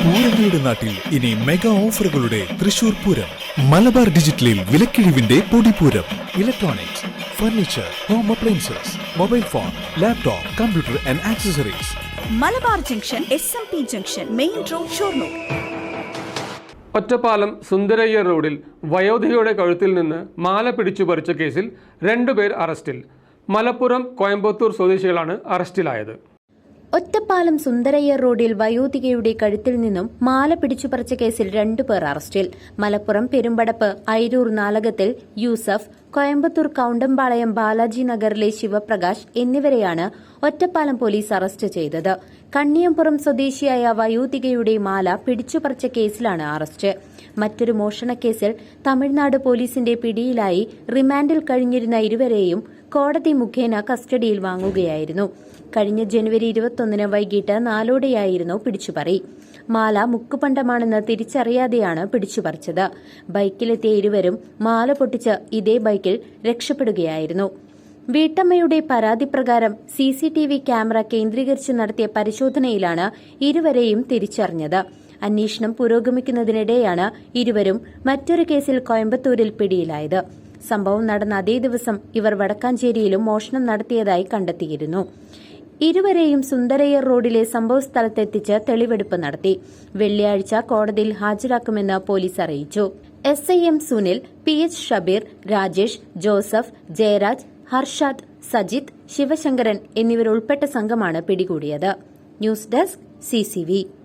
പൂരങ്ങളുടെ നാട്ടിൽ ഇനി മെഗാ ഓഫറുകളുടെ തൃശൂർ പൂരം. മലബാർ ഡിജിറ്റലിൽ വിലക്കിഴിവിന്റെ പൊടിപൂരം. Electronics, furniture, home appliances, mobile phone, laptop, computer and accessories. Malabar junction, SMP junction, main road, Shoranur. Ottapalam Sundarayyar റോഡിൽ വയോധികയുടെ കഴുത്തിൽ നിന്ന് മാല പിടിച്ചു പറിച്ച കേസിൽ 2 പേർ അറസ്റ്റിൽ. മലപ്പുറം, കോയമ്പത്തൂർ സ്വദേശികളാണ് അറസ്റ്റിലായത്. ഒറ്റപ്പാലം സുന്ദരയ്യർ റോഡിൽ വയോധികയുടെ കഴുത്തിൽ നിന്നും മാല പിടിച്ചുപറിച്ച കേസിൽ 2 പേർ അറസ്റ്റിൽ. മലപ്പുറം പെരുമ്പടപ്പ് ഐരൂർ നാലകത്തിൽ യൂസഫ്, കോയമ്പത്തൂർ കൌണ്ടമ്പാളയം ബാലാജി നഗറിലെ ശിവപ്രകാശ് എന്നിവരെയാണ് ഒറ്റപ്പാലം പോലീസ് അറസ്റ്റ് ചെയ്തത്. കണ്ണിയമ്പുറം സ്വദേശിയായ വയോധികയുടെ മാല പിടിച്ചുപറിച്ച കേസിലാണ് അറസ്റ്റ്. മറ്റൊരു മോഷണക്കേസിൽ തമിഴ്നാട് പോലീസിന്റെ പിടിയിലായി റിമാൻഡിൽ കഴിഞ്ഞിരുന്ന ഇരുവരെയും കോടതി മുഖേന കസ്റ്റഡിയിൽ വാങ്ങുകയായിരുന്നു. കഴിഞ്ഞ ജനുവരി 21 വൈകിട്ട് 4ഓടെയായിരുന്നു പിടിച്ചുപറി. മാല മുക്കുപണ്ടമാണെന്ന് തിരിച്ചറിയാതെയാണ് പിടിച്ചുപറിച്ചത്. ബൈക്കിലെത്തിയ ഇരുവരും മാല പൊട്ടിച്ച് ഇതേ ബൈക്കിൽ രക്ഷപ്പെടുകയായിരുന്നു. വീട്ടമ്മയുടെ പരാതി പ്രകാരം CCTV ക്യാമറ കേന്ദ്രീകരിച്ച് നടത്തിയ പരിശോധനയിലാണ് ഇരുവരെയും തിരിച്ചറിഞ്ഞത്. അന്വേഷണം പുരോഗമിക്കുന്നതിനിടെയാണ് ഇരുവരും മറ്റൊരു കേസിൽ കോയമ്പത്തൂരിൽ പിടിയിലായത്. സംഭവം നടന്ന അതേ ദിവസം ഇവർ വടക്കാഞ്ചേരിയിലും മോഷണം നടത്തിയതായി കണ്ടെത്തിയിരുന്നു. ഇരുവരെയും സുന്ദരയ്യർ റോഡിലെ സംഭവസ്ഥലത്തെത്തിച്ച് തെളിവെടുപ്പ് നടത്തി. വെള്ളിയാഴ്ച കോടതിയിൽ ഹാജരാക്കുമെന്ന് പോലീസ് അറിയിച്ചു. SIM Sunil, PH Shabeer, Rajesh, Joseph, Jayaraj, Harshad, Sajith, Sivasankaran എന്നിവരുൾപ്പെട്ട സംഘമാണ് പിടികൂടിയത്. News desk CCV.